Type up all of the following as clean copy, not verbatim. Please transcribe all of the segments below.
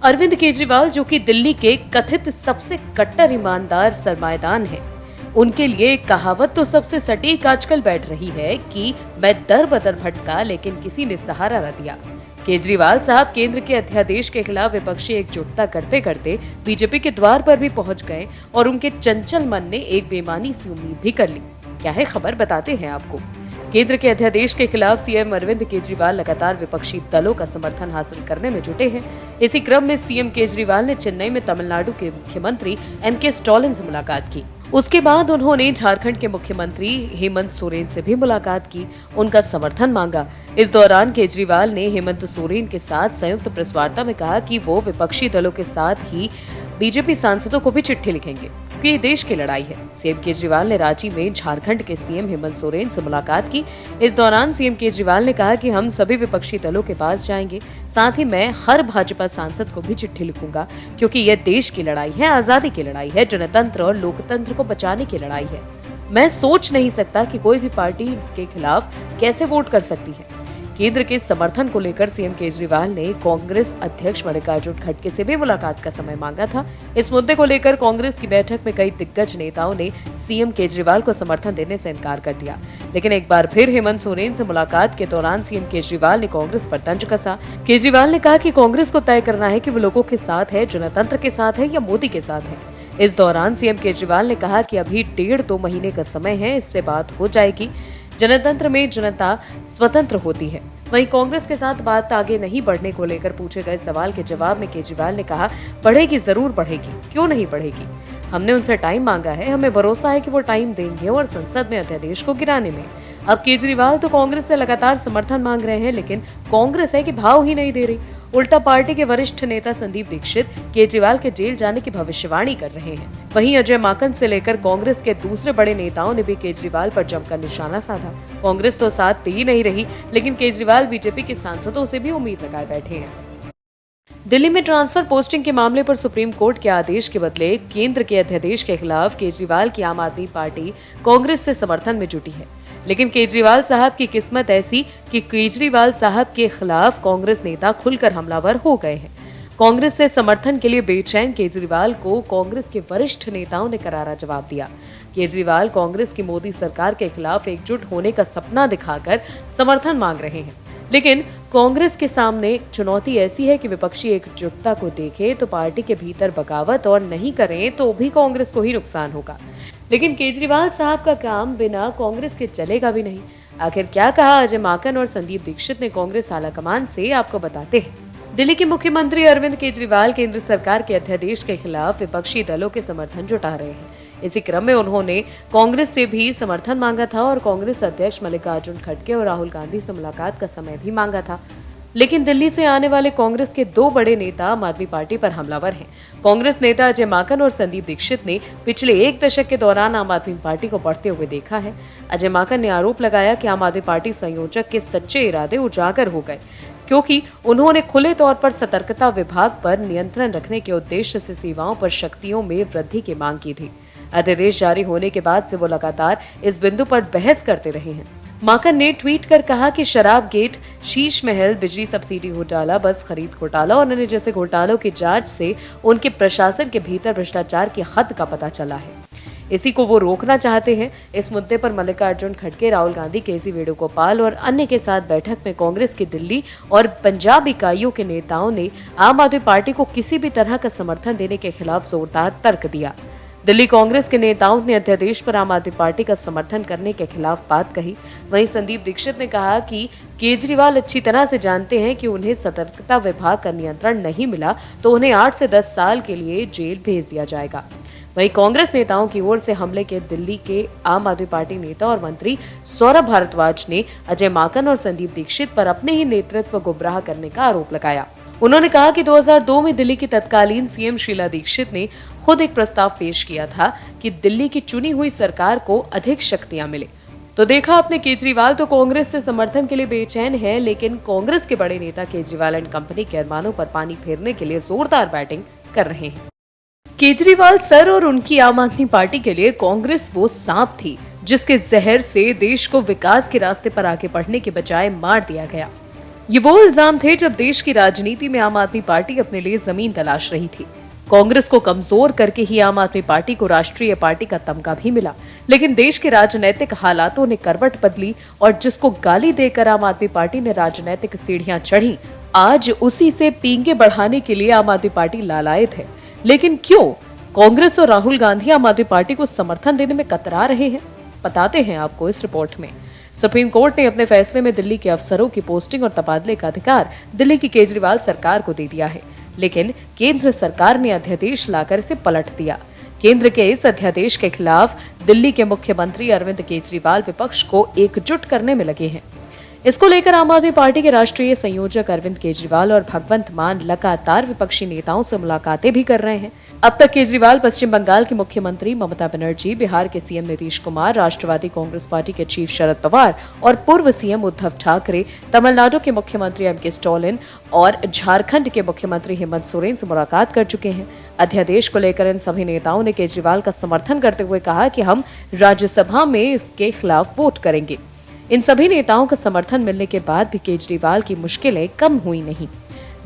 अरविंद केजरीवाल, जो कि दिल्ली के कथित सबसे कट्टर ईमानदार सरमाएदार हैं, उनके लिए एक कहावत तो सबसे सटीक आजकल बैठ रही है कि मैं दर बदर भटका लेकिन किसी ने सहारा न दिया। केजरीवाल साहब केंद्र के अध्यादेश के खिलाफ विपक्षी एकजुटता करते करते बीजेपी के द्वार पर भी पहुंच गए और उनके चंचल मन ने एक बेमानी सी उम्मीद भी कर ली। क्या है खबर, बताते हैं आपको। केंद्र के अध्यादेश के खिलाफ सीएम अरविंद केजरीवाल लगातार विपक्षी दलों का समर्थन हासिल करने में जुटे हैं। इसी क्रम में सीएम केजरीवाल ने चेन्नई में तमिलनाडु के मुख्यमंत्री एमके स्टालिन से मुलाकात की। उसके बाद उन्होंने झारखंड के मुख्यमंत्री हेमंत सोरेन से भी मुलाकात की, उनका समर्थन मांगा। इस दौरान केजरीवाल ने हेमंत सोरेन के साथ संयुक्त प्रेस वार्ता में कहा कि वो विपक्षी दलों के साथ ही बीजेपी सांसदों को भी चिट्ठी लिखेंगे क्योंकि ये देश की लड़ाई है। सीएम केजरीवाल ने रांची में झारखंड के सीएम हेमंत सोरेन से मुलाकात की। इस दौरान सीएम केजरीवाल ने कहा कि हम सभी विपक्षी दलों के पास जाएंगे, साथ ही मैं हर भाजपा सांसद को भी चिट्ठी लिखूंगा क्योंकि यह देश की लड़ाई है, आजादी की लड़ाई है, जनतंत्र और लोकतंत्र को बचाने की लड़ाई है। मैं सोच नहीं सकता कि कोई भी पार्टी इसके खिलाफ कैसे वोट कर सकती है। केंद्र के समर्थन को लेकर सीएम केजरीवाल ने कांग्रेस अध्यक्ष मल्लिकार्जुन खड़गे से भी मुलाकात का समय मांगा था। इस मुद्दे को लेकर कांग्रेस की बैठक में कई दिग्गज नेताओं ने सीएम केजरीवाल को समर्थन देने से इनकार कर दिया। लेकिन एक बार फिर हेमंत सोरेन से मुलाकात के दौरान सीएम केजरीवाल ने कांग्रेस पर तंज कसा। केजरीवाल ने कहा कि कांग्रेस को तय करना है कि वो लोगों के साथ है, जनतंत्र के साथ है या मोदी के साथ है। इस दौरान सीएम केजरीवाल ने कहा कि अभी 1.5-2 महीने का समय है, इससे बात हो जाएगी। जनतंत्र में जनता स्वतंत्र होती है। वहीं कांग्रेस के साथ बात आगे नहीं बढ़ने को लेकर पूछे गए सवाल के जवाब में केजरीवाल ने कहा, बढ़ेगी, जरूर बढ़ेगी, क्यों नहीं बढ़ेगी। हमने उनसे टाइम मांगा है, हमें भरोसा है कि वो टाइम देंगे और संसद में अध्यादेश को गिराने में। अब केजरीवाल तो कांग्रेस से लगातार समर्थन मांग रहे हैं, लेकिन कांग्रेस है कि भाव ही नहीं दे रही। उल्टा पार्टी के वरिष्ठ नेता संदीप दीक्षित केजरीवाल के जेल जाने की भविष्यवाणी कर रहे हैं। वहीं अजय माकन से लेकर कांग्रेस के दूसरे बड़े नेताओं ने भी केजरीवाल पर जमकर निशाना साधा। कांग्रेस तो साथ दे ही नहीं रही, लेकिन केजरीवाल बीजेपी के सांसदों से भी उम्मीद लगाए बैठे हैं। दिल्ली में ट्रांसफर पोस्टिंग के मामले पर सुप्रीम कोर्ट के आदेश के बदले केंद्र के अध्यादेश के खिलाफ केजरीवाल की आम आदमी पार्टी कांग्रेस से समर्थन में जुटी है। लेकिन केजरीवाल साहब की किस्मत ऐसी कि केजरीवाल साहब के खिलाफ कांग्रेस नेता खुलकर हमलावर हो गए हैं। कांग्रेस से समर्थन के लिए बेचैन केजरीवाल को कांग्रेस के वरिष्ठ नेताओं ने करारा जवाब दिया। केजरीवाल कांग्रेस की मोदी सरकार के खिलाफ एकजुट होने का सपना दिखाकर समर्थन मांग रहे हैं, लेकिन कांग्रेस के सामने चुनौती ऐसी है कि विपक्षी एकजुटता को देखे तो पार्टी के भीतर बगावत और नहीं करें तो भी कांग्रेस को ही नुकसान होगा। लेकिन केजरीवाल साहब का काम बिना कांग्रेस के चलेगा भी नहीं। आखिर क्या कहा अजय माकन और संदीप दीक्षित ने कांग्रेस आलाकमान से, आपको बताते हैं। दिल्ली के मुख्यमंत्री अरविंद केजरीवाल केंद्र सरकार के अध्यादेश के खिलाफ विपक्षी दलों के समर्थन जुटा रहे हैं। इसी क्रम में उन्होंने कांग्रेस से भी समर्थन मांगा था और कांग्रेस अध्यक्ष मल्लिकार्जुन खड़गे और राहुल गांधी से मुलाकात का समय भी मांगा था। लेकिन दिल्ली से आने वाले कांग्रेस के 2 बड़े नेता आम आदमी पार्टी पर हमलावर हैं। कांग्रेस नेता अजय माकन और संदीप दीक्षित ने पिछले 1 दशक के दौरान आम आदमी पार्टी को बढ़ते हुए देखा है। अजय माकन ने आरोप लगाया कि आम आदमी पार्टी संयोजक के सच्चे इरादे उजागर हो गए क्योंकि उन्होंने खुले तौर पर सतर्कता विभाग पर नियंत्रण रखने के उद्देश्य से सेवाओं पर शक्तियों में वृद्धि की मांग की थी। अध्यादेश जारी होने के बाद से वो लगातार इस बिंदु पर बहस करते रहे हैं। माकन ने ट्वीट कर कहा कि शराब गेट, शीश महल, बिजली सब्सिडी घोटाला, बस खरीद घोटाला और अन्य जैसे घोटालों की जांच से उनके प्रशासन के भीतर भ्रष्टाचार की हद का पता चला है। इसी को वो रोकना चाहते हैं। इस मुद्दे पर मल्लिकार्जुन खड़गे, राहुल गांधी, केसी वेणुगोपाल और अन्य के साथ बैठक में कांग्रेस की दिल्ली और पंजाब इकाइयों के नेताओं ने आम आदमी पार्टी को किसी भी तरह का समर्थन देने के खिलाफ जोरदार तर्क दिया। दिल्ली कांग्रेस के नेताओं ने अध्यादेश पर आम आदमी पार्टी का समर्थन करने के खिलाफ बात कही। वहीं संदीप दीक्षित ने कहा कि केजरीवाल अच्छी तरह से जानते हैं कि उन्हें सतर्कता विभाग का नियंत्रण नहीं मिला तो उन्हें 8 से 10 साल के लिए जेल भेज दिया जाएगा। वहीं कांग्रेस नेताओं की ओर से हमले के दिल्ली के आम आदमी पार्टी नेता और मंत्री सौरभ भारद्वाज ने अजय माकन और संदीप दीक्षित पर अपने ही नेतृत्व गुमराह करने का आरोप लगाया। उन्होंने कहा कि 2002 में दिल्ली की तत्कालीन सीएम शीला दीक्षित ने खुद एक प्रस्ताव पेश किया था कि दिल्ली की चुनी हुई सरकार को अधिक शक्तियां मिले। तो देखा आपने, केजरीवाल तो कांग्रेस से समर्थन के लिए बेचैन है, लेकिन कांग्रेस के बड़े नेता केजरीवाल एंड कंपनी के अरमानों पर पानी फेरने के लिए जोरदार बैटिंग कर रहे हैं। केजरीवाल सर और उनकी आम आदमी पार्टी के लिए कांग्रेस वो सांप थी जिसके जहर से देश को विकास के रास्ते पर आगे बढ़ने के बजाय मार दिया गया। ये वो इल्जाम थे जब देश की राजनीति में आम आदमी पार्टी अपने लिए जमीन तलाश रही थी। कांग्रेस को कमजोर करके ही आम आदमी पार्टी को राष्ट्रीय पार्टी का तमगा भी मिला, लेकिन देश के राजनीतिक हालातों ने करवट बदली और जिसको गाली देकर आम आदमी पार्टी ने राजनीतिक सीढ़ियां चढ़ी, आज उसी से पींगे बढ़ाने के लिए आम आदमी पार्टी लालायित है। लेकिन क्यों कांग्रेस और राहुल गांधी आम आदमी पार्टी को समर्थन देने में कतरा रहे हैं, बताते हैं आपको इस रिपोर्ट में। सुप्रीम कोर्ट ने अपने फैसले में दिल्ली के अफसरों की पोस्टिंग और तबादले का अधिकार दिल्ली की केजरीवाल सरकार को दे दिया है, लेकिन केंद्र सरकार ने अध्यादेश लाकर इसे पलट दिया। केंद्र के इस अध्यादेश के खिलाफ दिल्ली के मुख्यमंत्री अरविंद केजरीवाल विपक्ष को एकजुट करने में लगे हैं। इसको लेकर आम आदमी पार्टी के राष्ट्रीय संयोजक अरविंद केजरीवाल और भगवंत मान लगातार विपक्षी नेताओं से मुलाकातें भी कर रहे हैं। अब तक केजरीवाल पश्चिम बंगाल की मुख्यमंत्री ममता बनर्जी, बिहार के सीएम नीतीश कुमार, राष्ट्रवादी कांग्रेस पार्टी के चीफ शरद पवार और पूर्व सीएम उद्धव ठाकरे, तमिलनाडु के मुख्यमंत्री एम के स्टालिन और झारखंड के मुख्यमंत्री हेमंत सोरेन से मुलाकात कर चुके हैं। अध्यादेश को लेकर इन सभी नेताओं ने केजरीवाल का समर्थन करते हुए कहा कि हम राज्यसभा में इसके खिलाफ वोट करेंगे। इन सभी नेताओं का समर्थन मिलने के बाद भी केजरीवाल की मुश्किलें कम हुई नहीं।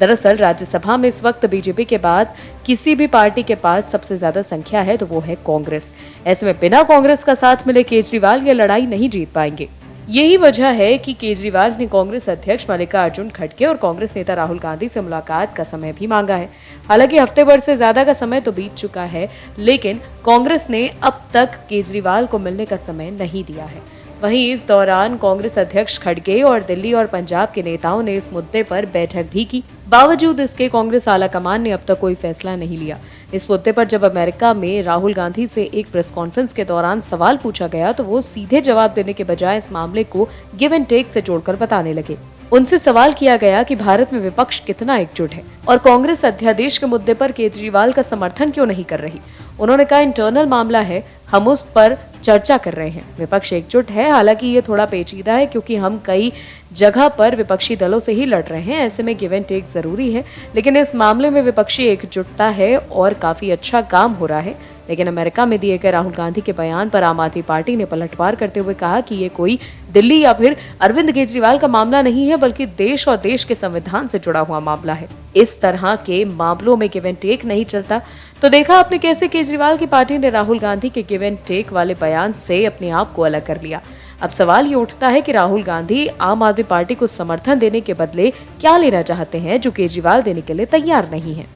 दरअसल राज्यसभा में इस वक्त बीजेपी के बाद किसी भी पार्टी के पास सबसे ज्यादा संख्या है तो वो है कांग्रेस। ऐसे में बिना कांग्रेस का साथ मिले केजरीवाल ये लड़ाई नहीं जीत पाएंगे। यही वजह है कि केजरीवाल ने कांग्रेस अध्यक्ष मल्लिकार्जुन खड़गे और कांग्रेस नेता राहुल गांधी से मुलाकात का समय भी मांगा है। हालांकि हफ्ते भर से ज्यादा का समय तो बीत चुका है, लेकिन कांग्रेस ने अब तक केजरीवाल को मिलने का समय नहीं दिया है। वहीं इस दौरान कांग्रेस अध्यक्ष खड़गे और दिल्ली और पंजाब के नेताओं ने इस मुद्दे पर बैठक भी की। बावजूद इसके कांग्रेस आलाकमान ने अब तक कोई फैसला नहीं लिया। इस मुद्दे पर जब अमेरिका में राहुल गांधी से एक प्रेस कॉन्फ्रेंस के दौरान सवाल पूछा गया तो वो सीधे जवाब देने के बजाय इस मामले को गिव एंड टेक से जोड़कर बताने लगे। उनसे सवाल किया गया कि भारत में विपक्ष कितना एकजुट है और कांग्रेस अध्यादेश के मुद्दे पर केजरीवाल का समर्थन क्यों नहीं कर रही। उन्होंने कहा, इंटरनल मामला है, हम उस पर चर्चा कर रहे हैं। विपक्ष एकजुट है, हालांकि ये थोड़ा पेचीदा है क्योंकि हम कई जगह पर विपक्षी दलों से ही लड़ रहे हैं। ऐसे में गिव एंड टेक जरूरी है, लेकिन इस मामले में विपक्षी एकजुटता है और काफी अच्छा काम हो रहा है। लेकिन अमेरिका में दिए गए राहुल गांधी के बयान पर आम आदमी पार्टी ने पलटवार करते हुए कहा कि ये कोई दिल्ली या फिर अरविंद केजरीवाल का मामला नहीं है, बल्कि देश और देश के संविधान से जुड़ा हुआ मामला है। इस तरह के मामलों में गिव एंड टेक नहीं चलता। तो देखा आपने कैसे केजरीवाल की पार्टी ने राहुल गांधी के गिव एंड टेक वाले बयान से अपने आप को अलग कर लिया। अब सवाल ये उठता है कि राहुल गांधी आम आदमी पार्टी को समर्थन देने के बदले क्या लेना चाहते हैं जो केजरीवाल देने के लिए तैयार नहीं है।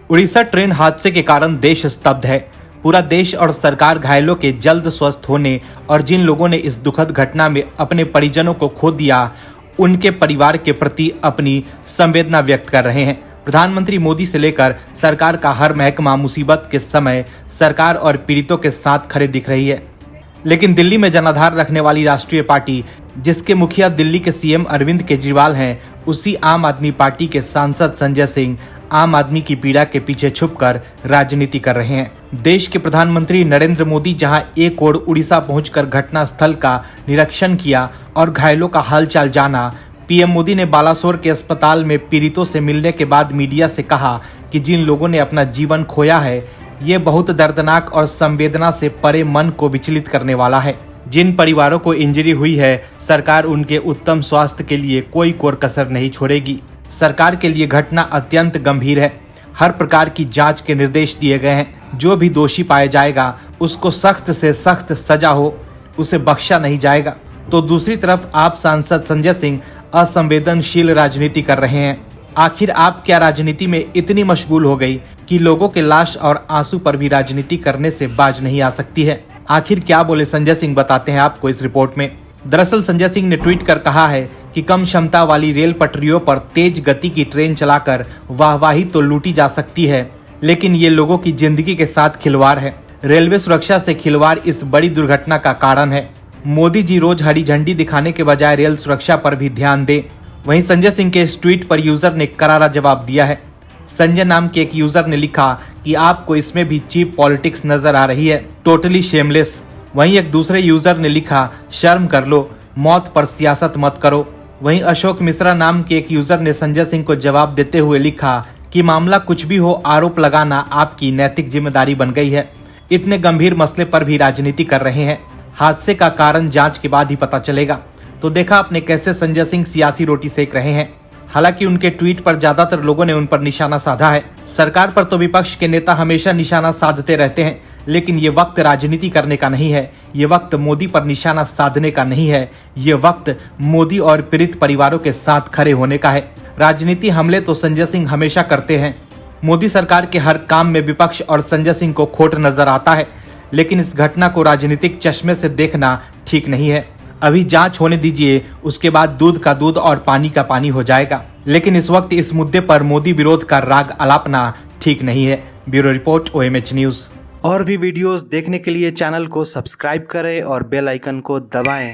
उड़ीसा ट्रेन हादसे के कारण देश स्तब्ध है। पूरा देश और सरकार घायलों के जल्द स्वस्थ होने और जिन लोगों ने इस दुखद घटना में अपने परिजनों को खो दिया, उनके परिवार के प्रति अपनी संवेदना व्यक्त कर रहे हैं। प्रधानमंत्री मोदी से लेकर सरकार का हर महकमा मुसीबत के समय सरकार और पीड़ितों के साथ खड़े दिख रही है। लेकिन दिल्ली में जनाधार रखने वाली राष्ट्रीय पार्टी, जिसके मुखिया दिल्ली के सीएम अरविंद केजरीवाल हैं, उसी आम आदमी पार्टी के सांसद संजय सिंह आम आदमी की पीड़ा के पीछे छुपकर राजनीति कर रहे हैं। देश के प्रधानमंत्री नरेंद्र मोदी जहां एक ओर उड़ीसा पहुंचकर घटना स्थल का निरीक्षण किया और घायलों का हालचाल जाना, पीएम मोदी ने बालासोर के अस्पताल में पीड़ितों से मिलने के बाद मीडिया से कहा कि जिन लोगों ने अपना जीवन खोया है, ये बहुत दर्दनाक और संवेदना से परे मन को विचलित करने वाला है। जिन परिवारों को इंजरी हुई है, सरकार उनके उत्तम स्वास्थ्य के लिए कोई कोर कसर नहीं छोड़ेगी। सरकार के लिए घटना अत्यंत गंभीर है। हर प्रकार की जांच के निर्देश दिए गए हैं। जो भी दोषी पाया जाएगा उसको सख्त से सख्त सजा हो, उसे बख्शा नहीं जाएगा। तो दूसरी तरफ आप सांसद संजय सिंह असंवेदनशील राजनीति कर रहे हैं। आखिर आप क्या राजनीति में इतनी मशगूल हो गई कि लोगों के लाश और आंसू पर भी राजनीति करने से बाज नहीं आ सकती है? आखिर क्या बोले संजय सिंह, बताते हैं आपको इस रिपोर्ट में। दरअसल संजय सिंह ने ट्वीट कर कहा है कि कम क्षमता वाली रेल पटरियों पर तेज गति की ट्रेन चलाकर वाहवाही तो लूटी जा सकती है, लेकिन ये लोगों की जिंदगी के साथ खिलवाड़ है। रेलवे सुरक्षा से खिलवाड़ इस बड़ी दुर्घटना का कारण है। मोदी जी रोज हरी झंडी दिखाने के बजाय रेल सुरक्षा पर भी ध्यान दें। वहीं संजय सिंह के इस ट्वीट पर यूजर ने करारा जवाब दिया है। संजय नाम के एक यूजर ने लिखा कि आपको इसमें भी चीप पॉलिटिक्स नजर आ रही है, टोटली शेमलेस। वहीं एक दूसरे यूजर ने लिखा, शर्म कर लो, मौत पर सियासत मत करो। वहीं अशोक मिश्रा नाम के एक यूजर ने संजय सिंह को जवाब देते हुए लिखा कि मामला कुछ भी हो, आरोप लगाना आपकी नैतिक जिम्मेदारी बन गई है। इतने गंभीर मसले पर भी राजनीति कर रहे हैं। हादसे का कारण जांच के बाद ही पता चलेगा। तो तो देखा आपने कैसे संजय सिंह सियासी रोटी सेक रहे हैं। हालांकि उनके ट्वीट पर ज्यादातर लोगों ने उन पर निशाना साधा है। सरकार पर तो विपक्ष के नेता हमेशा निशाना साधते रहते हैं, लेकिन ये वक्त राजनीति करने का नहीं है। ये वक्त मोदी पर निशाना साधने का नहीं है। ये वक्त मोदी और पीड़ित परिवारों के साथ खड़े होने का है। राजनीति हमले तो संजय सिंह हमेशा करते हैं। मोदी सरकार के हर काम में विपक्ष और संजय सिंह को खोट नजर आता है, लेकिन इस घटना को राजनीतिक चश्मे से देखना ठीक नहीं है। अभी जांच होने दीजिए, उसके बाद दूध का दूध और पानी का पानी हो जाएगा। लेकिन इस वक्त इस मुद्दे पर मोदी विरोध का राग अलापना ठीक नहीं है। Bureau report, OMH news. और भी वीडियोस देखने के लिए चैनल को सब्सक्राइब करें और बेल आइकन को दबाएं।